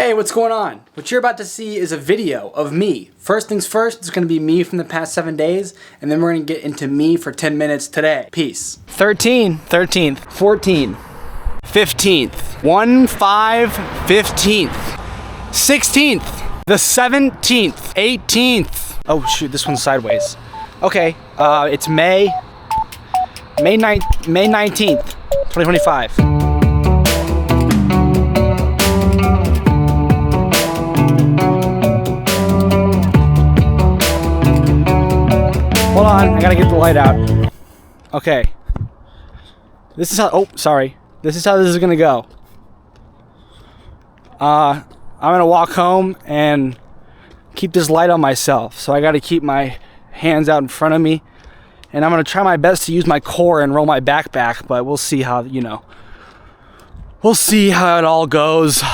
Hey, what's going on? What you're about to see is a video of me. First things first, it's going to be me from the past 7 days, and then we're going to get into me for 10 minutes today. Peace. 13th, 14th, 15th, 1/5/15th, 16th, the 17th, 18th. Oh shoot, this one's sideways. Okay, it's May 19th, 2025. Hold on, I gotta get the light out. Okay. This is how, This is how this is gonna go. I'm gonna walk home and keep this light on myself. So I gotta keep my hands out in front of me. And I'm gonna try my best to use my core and roll my back, but we'll see how, we'll see how it all goes. It's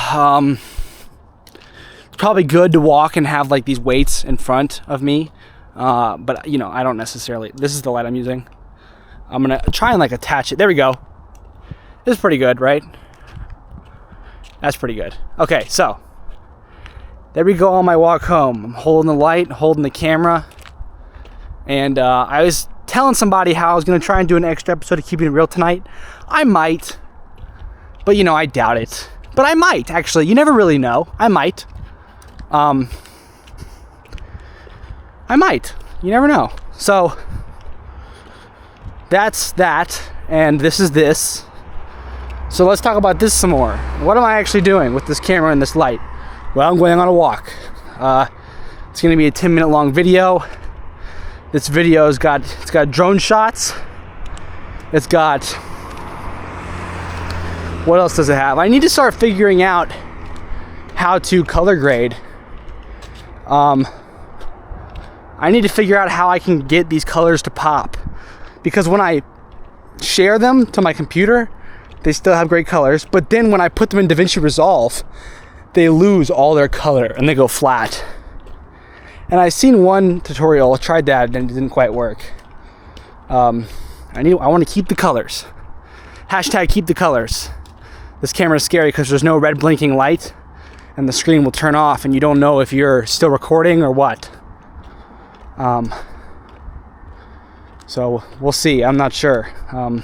probably good to walk and have like these weights in front of me. But I don't necessarily, this is the light I'm using. I'm gonna try and like attach it. There we go. This is pretty good, right? That's pretty good. Okay, so there we go on my walk home. I'm holding the light, holding the camera. And I was telling somebody how I was gonna try and do an extra episode of Keeping It Real tonight. I might, but I doubt it. But I might, actually. You never really know. I might. I might. You never know. So that's that, and this is this. So let's talk about this some more. What am I actually doing with this camera and this light? Well, I'm going on a walk. It's going to be a 10-minute long video. This video's got drone shots. It's got, what else does it have? I need to start figuring out how to color grade. I need to figure out how I can get these colors to pop, because when I share them to my computer, they still have great colors, but then when I put them in DaVinci Resolve, they lose all their color and they go flat. And I've seen one tutorial, I tried that and it didn't quite work. I want to keep the colors. Hashtag keep the colors. This camera is scary because there's no red blinking light and the screen will turn off and you don't know if you're still recording or what. So we'll see. I'm not sure. I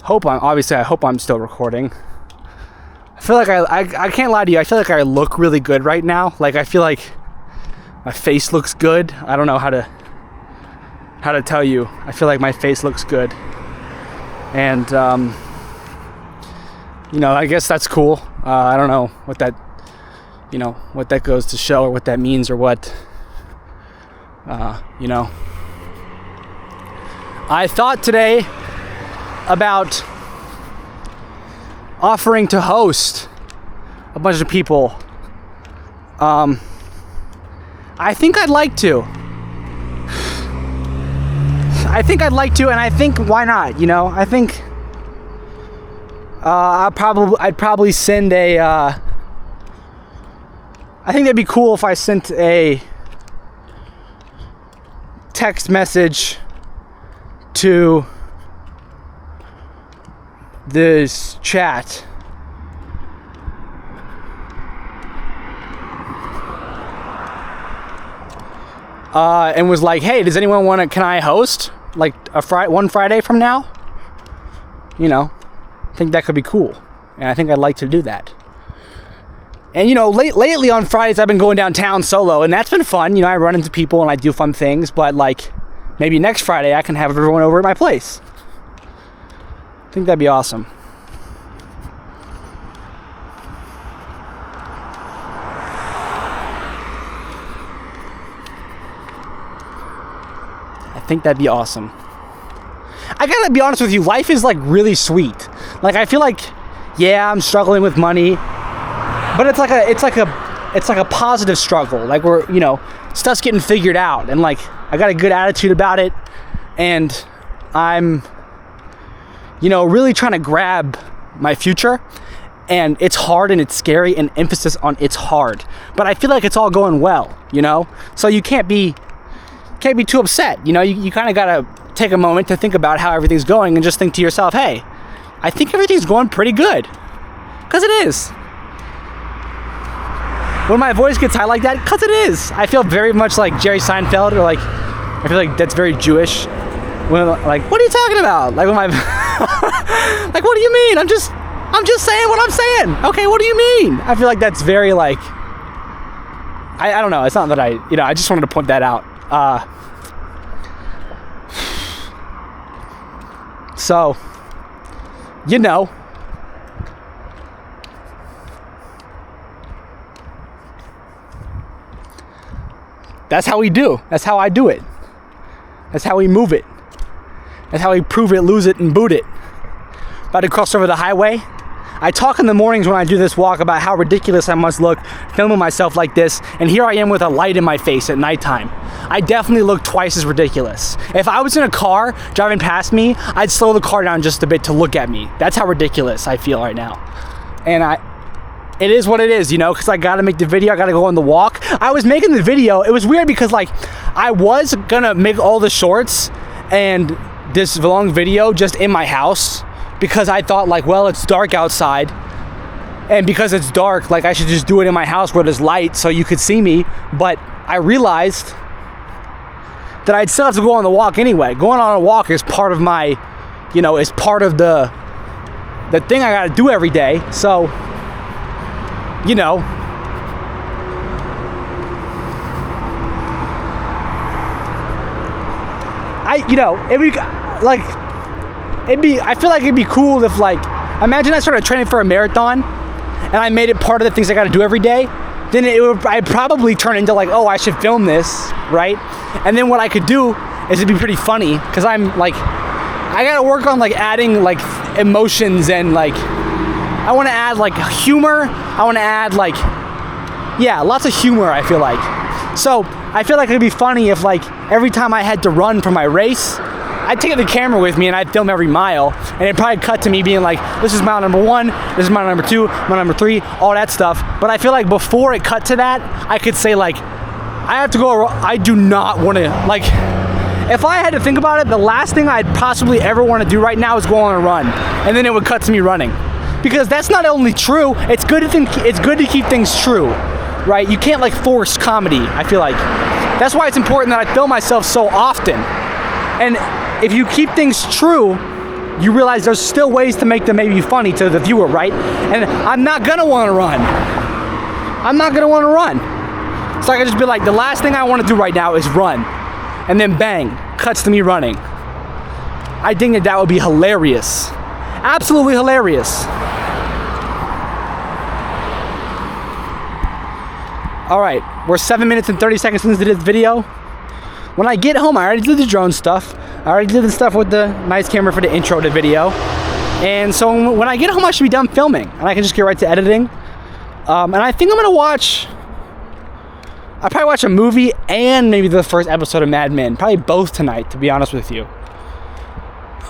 hope I'm still recording. I feel like I can't lie to you. I feel like I look really good right now. Like I feel like my face looks good. I don't know how to tell you. I feel like my face looks good. And I guess that's cool. I don't know what that goes to show or what that means or what. I thought today about offering to host a bunch of people. I think I'd like to. And I think why not? I think I'd probably send a. I think that'd be cool if I sent a text message to this chat and was like, hey, does anyone want to, can I host like one Friday from now? I think that could be cool, and I think I'd like to do that. And lately on Fridays I've been going downtown solo, and that's been fun. I run into people and I do fun things, but like maybe next Friday I can have everyone over at my place. I think that'd be awesome. I gotta be honest with you, life is like really sweet. Like I feel like, yeah, I'm struggling with money. But it's like a positive struggle. Like we're, stuff's getting figured out, and like I got a good attitude about it, and I'm, really trying to grab my future. And it's hard and it's scary, and emphasis on it's hard. But I feel like it's all going well, So you can't be too upset. You kind of gotta take a moment to think about how everything's going and just think to yourself, hey, I think everything's going pretty good, because it is. when my voice gets high like that, because it is. I feel very much like Jerry Seinfeld, or like, I feel like that's very Jewish. When, like, what are you talking about? Like, when my, like, what do you mean? I'm just saying what I'm saying. Okay, what do you mean? I feel like that's very, like, I don't know. It's not that I just wanted to point that out. So, that's how we do. That's how I do it. That's how we move it. That's how we prove it, lose it, and boot it. About to cross over the highway. I talk in the mornings when I do this walk about how ridiculous I must look filming myself like this, and here I am with a light in my face at nighttime. I definitely look twice as ridiculous. If I was in a car driving past me, I'd slow the car down just a bit to look at me. That's how ridiculous I feel right now. And it is what it is, because I gotta make the video, I gotta go on the walk. I was making the video, it was weird because, like, I was gonna make all the shorts and this long video just in my house, because I thought, like, well, it's dark outside, and because it's dark, like, I should just do it in my house where there's light so you could see me. But I realized that I'd still have to go on the walk anyway. Going on a walk is part of my, is part of the thing I gotta do every day. So, I feel like it'd be cool if, like, imagine I started training for a marathon and I made it part of the things I got to do every day. Then I'd probably turn into, like, oh, I should film this, right? And then what I could do is it'd be pretty funny, because I'm, like, I got to work on, like, adding, like, emotions, and, like, I want to add, like, humor. I want to add, like, lots of humor, I feel like. So I feel like it'd be funny if, like, every time I had to run for my race, I'd take the camera with me and I'd film every mile, and it'd probably cut to me being like, this is mile number 1, this is mile number 2, mile number 3, all that stuff. But I feel like before it cut to that, I could say, like, I have to go, I do not want to, like, if I had to think about it, the last thing I'd possibly ever want to do right now is go on a run, and then it would cut to me running. Because that's not only true, it's good to keep things true, right? You can't, like, force comedy, I feel like. That's why it's important that I film myself so often. And if you keep things true, you realize there's still ways to make them maybe funny to the viewer, right? And I'm not gonna want to run. So I can just be like, the last thing I want to do right now is run. And then bang, cuts to me running. I think that would be hilarious. Absolutely hilarious. All right, we're 7 minutes and 30 seconds into this video. When I get home, I already did the drone stuff. I already did the stuff with the nice camera for the intro to the video. And so when I get home, I should be done filming, and I can just get right to editing. And I think I'm gonna I'll probably watch a movie and maybe the first episode of Mad Men. Probably both tonight, to be honest with you.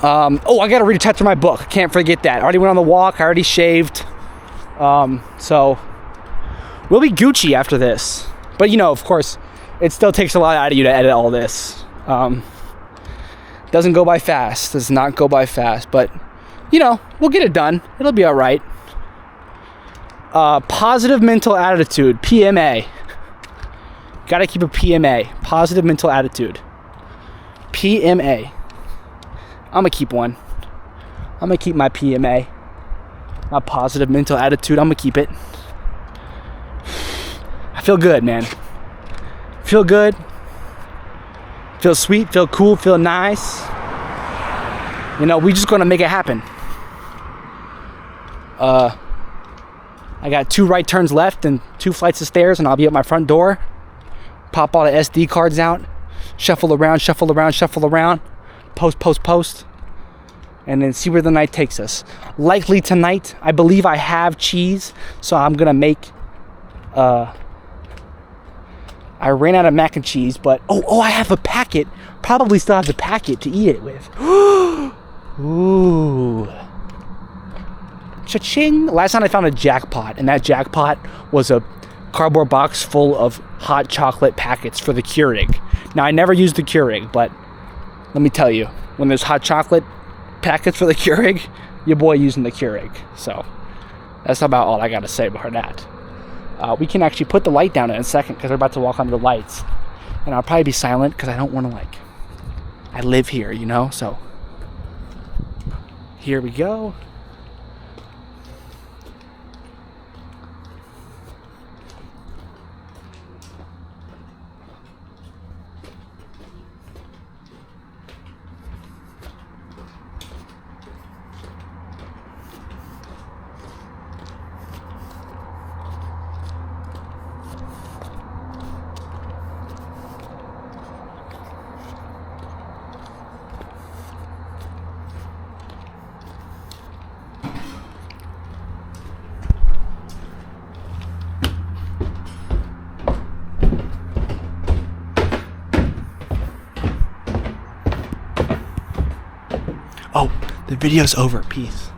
I gotta read a chapter of my book. Can't forget that. I already went on the walk, I already shaved. So we'll be Gucci after this. But of course, it still takes a lot out of you to edit all this. Doesn't go by fast. Does not go by fast. But, we'll get it done. It'll be all right. Positive mental attitude. PMA. Gotta keep a PMA. Positive mental attitude. PMA. I'm gonna keep one. I'm gonna keep my PMA. My positive mental attitude. I'm gonna keep it. I feel good, man. Feel good. Feel sweet. Feel cool. Feel nice. We just gonna make it happen. I got 2 right turns left and 2 flights of stairs, and I'll be at my front door. Pop all the SD cards out. Shuffle around. Post. And then see where the night takes us. Likely tonight, I believe I have cheese, so I'm gonna make I ran out of mac and cheese, but I have a packet. Probably still have the packet to eat it with. Ooh. Cha-ching. Last night I found a jackpot, and that jackpot was a cardboard box full of hot chocolate packets for the Keurig. Now, I never used the Keurig, but let me tell you, when there's hot chocolate packets for the Keurig, your boy using the Keurig. So that's about all I got to say about that. We can actually put the light down in a second because we're about to walk under the lights. And I'll probably be silent because I don't want to, like, I live here, you know? So here we go. Oh, the video's over. Peace.